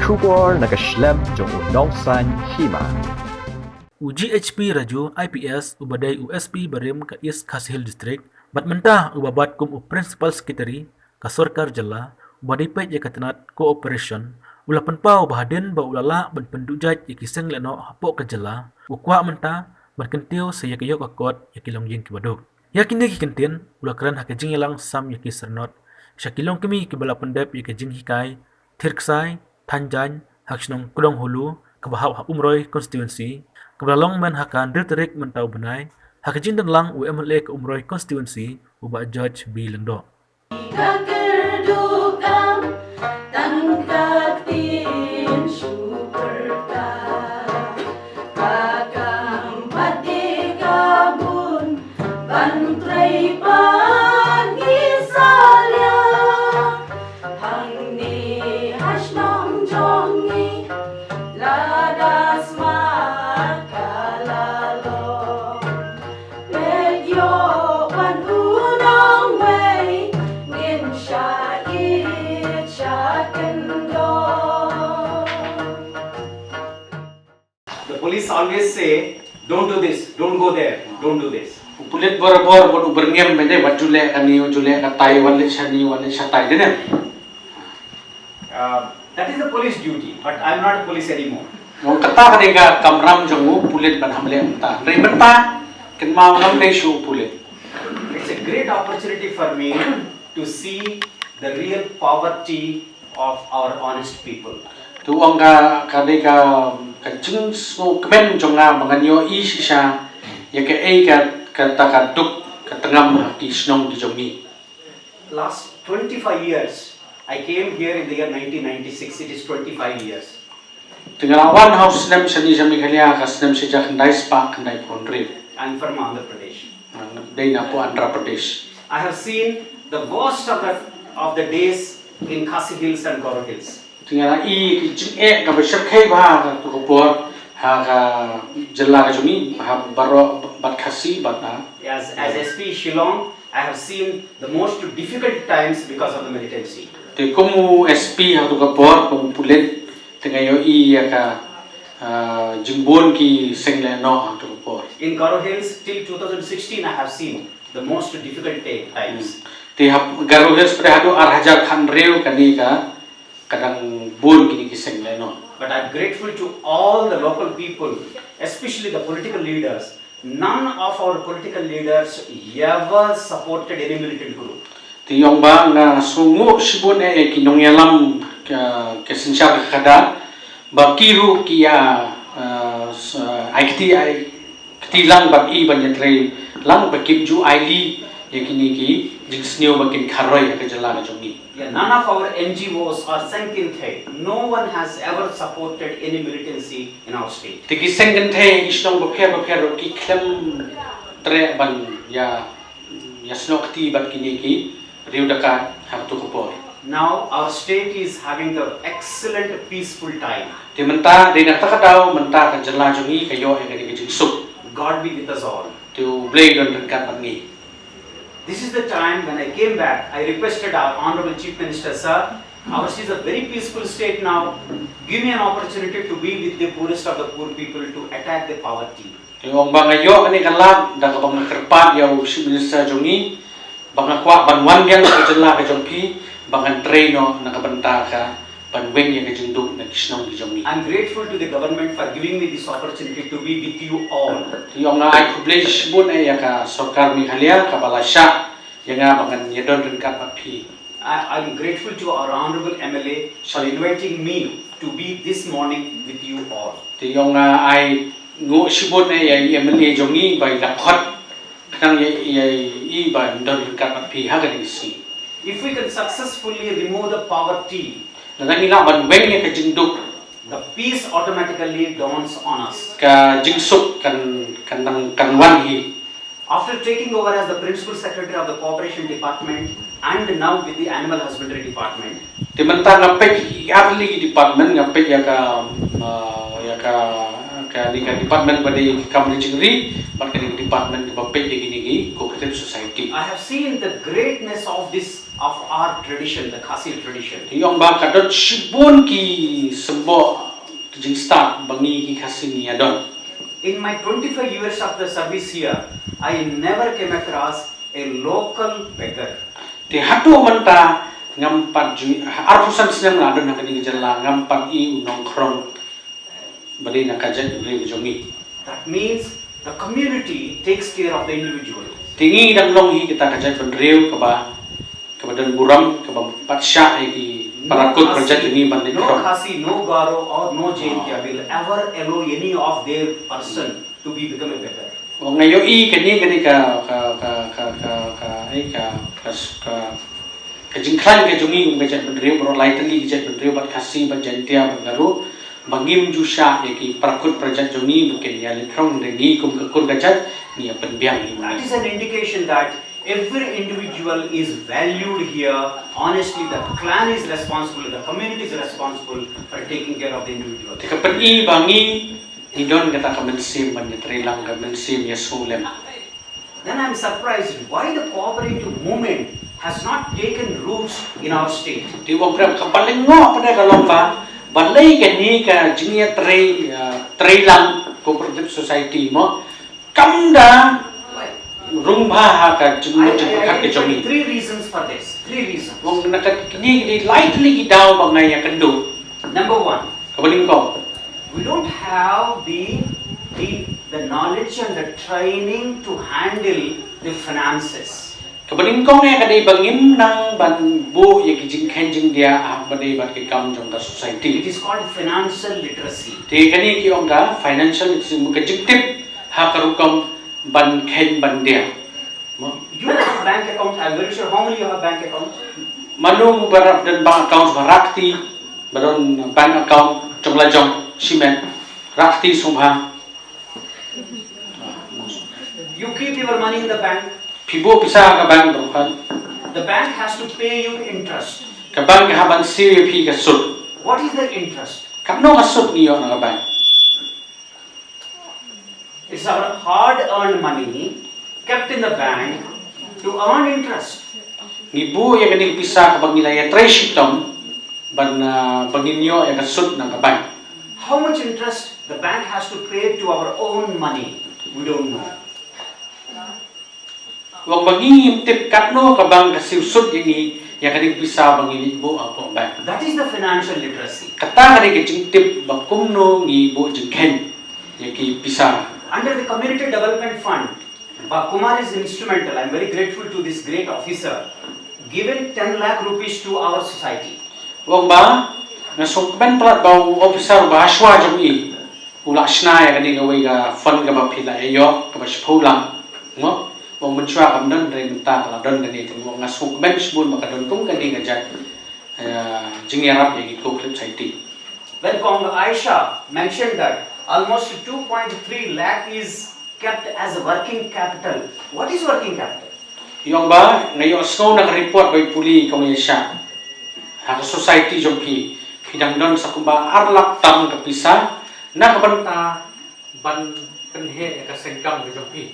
Kubor nakaslem jong udongsan Hima. UGHP Raju IPS ubadai USP Barim ka East Khasi Hill District bat mentah ubabat kum Principal Secretary ka Sarkar Jalla ubadai pet ya katanat cooperation ula penpau bahadin ba ulala ban pendujaj ya kiseng Lehnoh hapok ka Jalla Kwah mentah ban Kyntiew saya kayo ka kot ya Longiing ki Baduk yakin ki Kyntien ula keran hakajing yalang sam ya ki Sernot syakilong kami ki bala pendep ya kajing hikai Thirksai Tanjan haksnong Kudong Hulu kabahau umroy constituency kebalong men hakan dirterik mentau benai hakajin dan lang UMLA ke umroy constituency uba Judge B Lendo Police always say, don't do this, don't go there, don't do this. Pulit bor-bor bon uberngem mede wajule kani ujule katai wale shatai dene. That is the police duty, but I am not a police anymore. Wong kata kadega kamram jongu pulit ban hamle mta. Rei mta ken mau nam dei shu pulit. It's a great opportunity for me to see the real poverty of our honest people. Tu angka kadega kajing so kemen jonga manganyo isha ya ke ka duk ka tengam ki snong di jongi. Last 25 years, I came here in the year 1996. It is 25 years. Tinggal one house nem shani jami khalia ka nem se jak ndai spa ndai pondri. I am from Andhra Pradesh. Dei na po Andhra Pradesh. I have seen the worst of the days in Khasi Hills and Goro Hills. Tinggal I jing ka besar khai ba ka tu ko ha ka jalla ka jumi ha baro bat khasi bat na. As SP Shillong, I have seen the most difficult times because of the militancy. Te komu SP ha tu ka por komu pulet tengayo I ka jingbon ki sengle no ha tu por. In Goro Hills till 2016 I have seen the most difficult times. Te Garo Hills pre ha tu arhajar khan reu kani ka kadang bun kini kiseng Lehnoh. But I am grateful to all the local people, especially the political leaders. None of our political leaders ever supported any militant group. Ti yong ba nga sungu sibun kinong yalam ke sensyar kada ba kiru kia kti lang ba I banyetre lang ba kipju aili yakini ki jingsneo ba kin kharoi ka jala ka jongi. Yeah, none of our NGOs are Sankinthe. No one has ever supported any militancy in our state. Tiki Sankinthe isnong ba pher ki klem tre ban ya snokti ban kini ki riudaka ha tu ko. Now our state is having the excellent peaceful time. Ti menta de na takadaw menta ka jala jongi kayo ka ni jingsuk. God be with us all. To blade on kat ni. This is the time when I came back, I requested our Honorable Chief Minister, sir, ours is a very peaceful state now. Give me an opportunity to be with the poorest of the poor people to attack the poverty. Yung bangayo ani kalag da kabang kerpat yaw Chief Minister jongi banga Kwah banwan yang ka jala ka jongpi bangan traino nakabanta ka banweng yang ka jinduk na kisnong di jongi. I'm grateful to the government for giving me this opportunity to be with you all. Yung nga ay privilege bun ay ka Sarkar Meghalaya ka balasya yang nga bangan yadon rin ka papi. I'm grateful to our Honorable MLA for inviting me to be this morning with you all. Yung nga ay ngu sibun ay MLA jongi bay lakhot kanang ay ba don rin ka papi ha ganisi. If we can successfully remove the poverty, Nadangila banweng yang ka jinduk the peace automatically dawns on us. Ka jingsuk kanwan hi. After taking over as the Principal Secretary of the Cooperation Department and now with the Animal Husbandry Department, Timanta ngapek early department ngapek ya ka department pada Kamri Jingri, pada department ngapek ya gini cooperative society. I have seen the greatness of this of our tradition, the Khasi tradition. Yung ba kadot shibun ki sembo jing start bangi ki khasi ni adon. In my 25 years of the service here, I never came across a local beggar. Ti hatu manta ngampat jing arfusan senang la adon nakani jalla ngampat I unong krong bali nakajan bali jongi. That means the community takes care of the individual. Tingi dan longi kita kajan bendriu kebadan buram kebam patsya ki parakut project ini banding No krong. Khasi, no Garo or no Kyntiew will ever allow any of their person to become a beggar. Ngayon kani ka jingklan ka jungi bajet bendriu bro lightly bajet bendriu bat khasi bat jantia bagaru bangim jusha ki parakut project jungi bukan ya lekrong dengi kum kekur gajat ni penbiang ni. That is an indication that every individual is valued here. Honestly, the clan is responsible, the community is responsible for taking care of the individual. Tika peni bangi idon kata kemensim banyetrilang kemensim ya sulem. Then I am surprised why the cooperative movement has not taken roots in our state. Di wong krem kapaling ngo pada kalomba balai kani ka jinia trilang cooperative society mo kamda rumah ka jumut ka kejomi. Three reasons for this. Three reasons. Wong nakat kini lightly gidaw bangay ya kendo. Number one, Kapaling ko we don't have the knowledge and the training to handle the finances. Kapaling ko nga kadai bangim nang banbu ya kijing kenjing dia badai bat ke kam jong ka society. It is called financial literacy. Ti kani ki ong ka financial literacy mo kajik ha karukam ban khen ban dia. You have a bank account. I'm very sure. How many you have bank account? Manu barap dan bank account barakti baron bank account jongla jong simen rakti sumha. You keep your money in the bank. Pibo pisa ka bank dokan. The bank has to pay you interest. Ka bank haban siri pi ka sud. What is the interest? Kapno ka sud niyo na ka bank. It's our hard-earned money kept in the bank to earn interest. Ngibu ya kani pisa ka bang nilay treshitong ban banginyo ya ka sud na ka bank. How much interest the bank has to pay to our own money, we don't know. Wang bangim tip kapno ka bang ka sud ini ya kani pisa bangini bu ang bank. That is the financial literacy. Kata kani ka tip bang kumno ngibu jengken ya ki pisa. Under the Community Development Fund, Kumar is instrumental. I am very grateful to this great officer, given 10 lakh rupees to our society. Wang ba nasukben plat ba officer ba aswa jong I ula sna ya kani ngawai ga fund ga ba phila ayo ka ba spulang ngo wang menchua kam don re menta kala don kani tu wang nasukben sbun ba ka don tung kani ga jat jingyarap ya ki cooperative society. When Kong Aisha mentioned that almost 2.3 lakh is kept as a working capital. What is working capital? Yung ba ngayon sko na report by puli kong yesha ha society jong pi pidang don sa kumba arlap tam kapisa na kabanta ban penhe ka sengkam ka jong pi.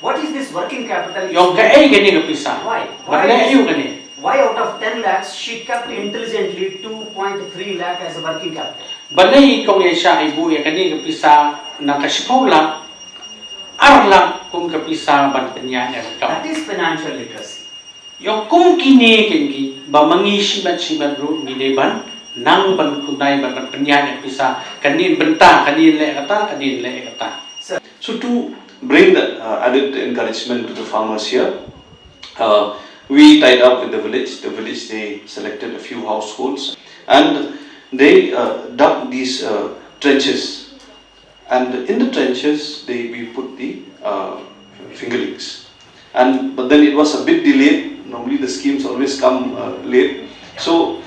What is this working capital? Yung ka ay gani kapisa. Why? Ayo gani. Why out of 10 lakhs she kept intelligently 2.3 lakh as a working capital? Balay kong yesha ay buya kani kapisa na kasipula arlap kung kapisa ban penya ya ka. That is financial literacy. Yung kung kini kinki ba mangisibat ro gideban nang ban kunay ban penyan pisa kanin benta kanin le kata. So to bring the added encouragement to the farmers here, we tied up with the village. The village, they selected a few households and they dug these trenches, and in the trenches we put the fingerlings. But then it was a bit delayed. Normally the schemes always come late. So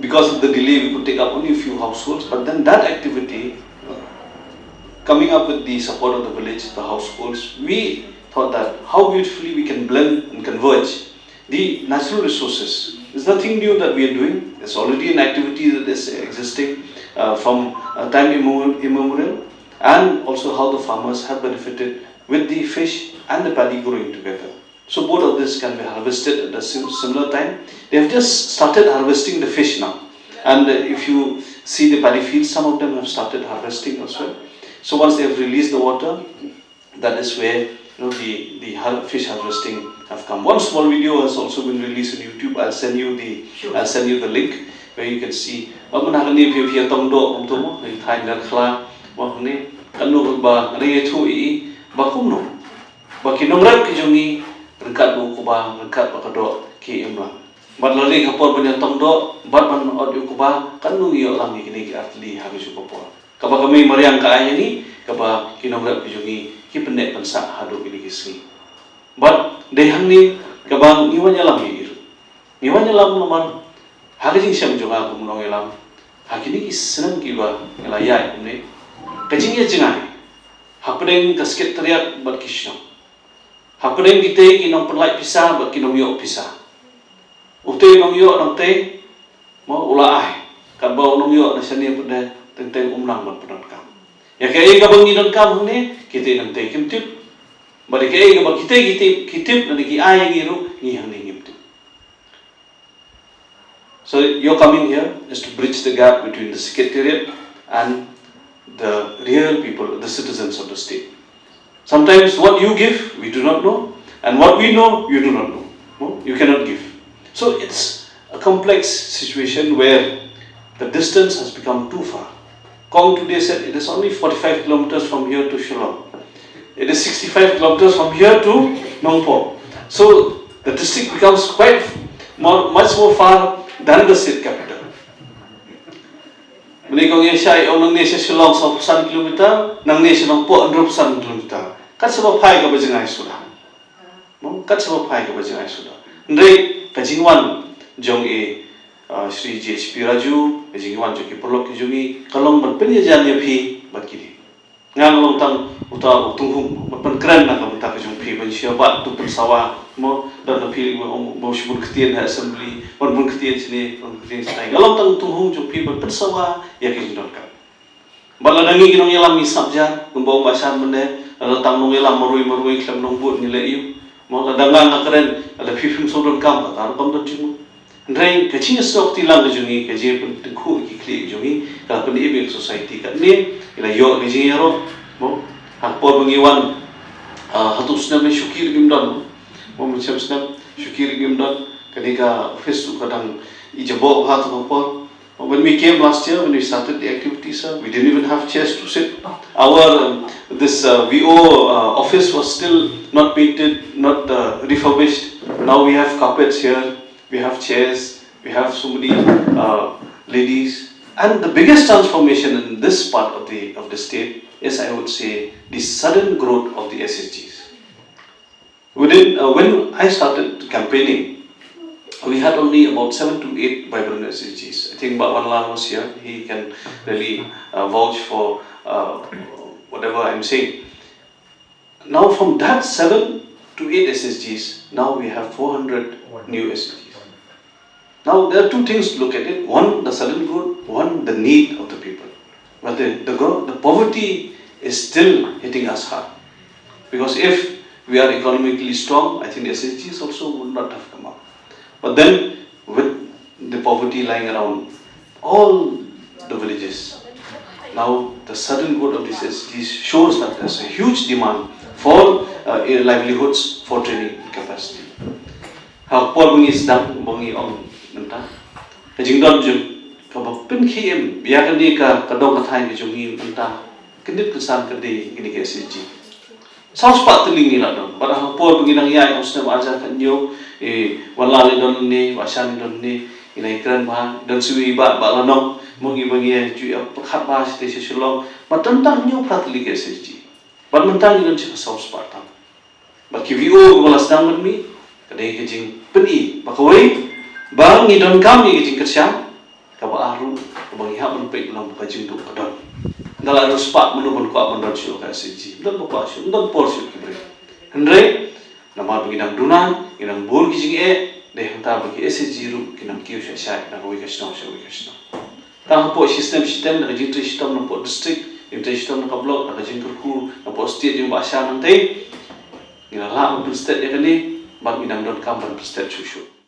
because of the delay, we could take up only a few households. But then that activity, coming up with the support of the village, the households, we thought that how beautifully we can blend and converge the natural resources. There's nothing new that we are doing. It's already an activity that is existing from time immemorial, and also how the farmers have benefited with the fish and the paddy growing together. So both of this can be harvested at a similar time. They have just started harvesting the fish now. And if you see the paddy fields, some of them have started harvesting as well. So once they have released the water, that is where the fish harvesting have come. One small video has also been released on YouTube. I'll send you the link where you can see. Rengkat bu kubah, rengkat bakado ki imla. Bat lari kapor punya tongdo, bat man audio kubah, kan nu yo lang ni ki atli habis kapor. Kaba kami mariang ka aya ni, kaba kinongrap kijungi ki pendek pensak hadu ini kisni. Bat dehang ni kaba niwanya lang iru. Niwanya lang nomor haging syam jonga ku munong elam. Hakini ki senang ki ba ngelaya ni. Kajing ya jengai. Hapdeng kasket teriak bat kisno. Hapdeng kita kinong penlai pisah, bat kinong yok pisah. Utei nong yok nong tei, mau ulah ai. Kan bau nong yok nasani pada tentang umnang bat penat kam. Ya kaya kabang idon kam ni kita nang tei Kyntiew. Balik kaya kabang kita nanti ki ai ngiru ngihang ni Kyntiew. So your coming here is to bridge the gap between the secretariat and the real people, the citizens of the state. Sometimes what you give, we do not know, and what we know, you do not know. No? You cannot give. So it's a complex situation where the distance has become too far. Kong today said it is only 45 kilometers from here to Shillong. It is 65 kilometers from here to Nongpo. So the district becomes much more far than the state capital. Menikong yang syai orang nang nesa Shillong 100 kilometer, nang nesa Nongpo 100 kilometer. Kat sebab pai ka bajengai sudah. Kat sebab pai ka bajengai sudah. Ndai kajingwan jong Sri JHP Raju, kajingwan joki perlok kijungi kalong ban penyajan ya phi bakiri. Ngang long tang uta tunghum ban kran na ka ta kajung phi ban siabat tu pensawa mo dan phi mo shibun khtien assembly ban bun khtien sini ban khtien stai. Kalong tang tunghum jo phi ban pensawa ya kijun ka. Baladangi kinong yalam mi sabja kumbaw masan mende ada tang nong yalam marui klam nong bot ni leiu mo ladangang akren ada fifim sodon kam ta kam don chimu ndrai kaching stok tilang jungi kaje pun tengku ki kli jungi ka pun ibe society ka ni ila yo kaje yaro mo hakpor bangiwan hatus na me shukir gimdan mo macam snap shukir gimdan kadika office kadang ijabo hat hakpor. When we came last year, when we started the activities, we didn't even have chairs to sit. Our VO office was still not painted, not refurbished. Now we have carpets here, we have chairs, we have so many ladies. And the biggest transformation in this part of the state is, I would say, the sudden growth of the SSGs. When I started campaigning, we had only about 7 to 8 vibrant SSGs. I think Bakwanlan was here. He can really vouch for whatever I'm saying. Now from that 7 to 8 SSGs, now we have 400 new SSGs. Now there are two things to look at it. One, the sudden growth. One, the need of the people. But the poverty is still hitting us hard. Because if we are economically strong, I think the SSGs also would not have come up. But then, with the poverty lying around all the villages, now the sudden growth of these SSGs shows that there's a huge demand for livelihoods, for training capacity. How poor bungi sedang bungi om mentah, kajingdon jum, kalau pun kiem biarkan dia kadang katai kajungi mentah, kendit kesan kedai gini ke SSG. Saus pat telingi lah dong. Padahal poor bungi nang yai osnem aja kanyo. Walali don ni, wasan don ni, inai keren bah, dan suwi ba lanong, mongi bangi cuy pekat bah sitasi Shillong, matentang nyu pratli ke SSG, bat mentang don cakap saus patang, bat KVO balas dang mi, kadai kejing peni, bakawai, bang ni don kami kejing kersiam, kaba aru, kabangi hak menpek ulang kejing tu kadon, dalam ada sepak menubun kuat mendon Shillong ke SSG, don buka Shillong, don por Shillong kibri, Hendrai. Nama bagi dunan, kinang bol kijing deh hantar bagi SSG ru kinang kiu syai nak wei kasno. Tang po sistem nak jing sistem nak po district, jing sistem nak block, nak jing kurku, nak po state jing bahasa nanti. Kinang lah untuk state dia kini, bang inang don kam ban prestet shushu.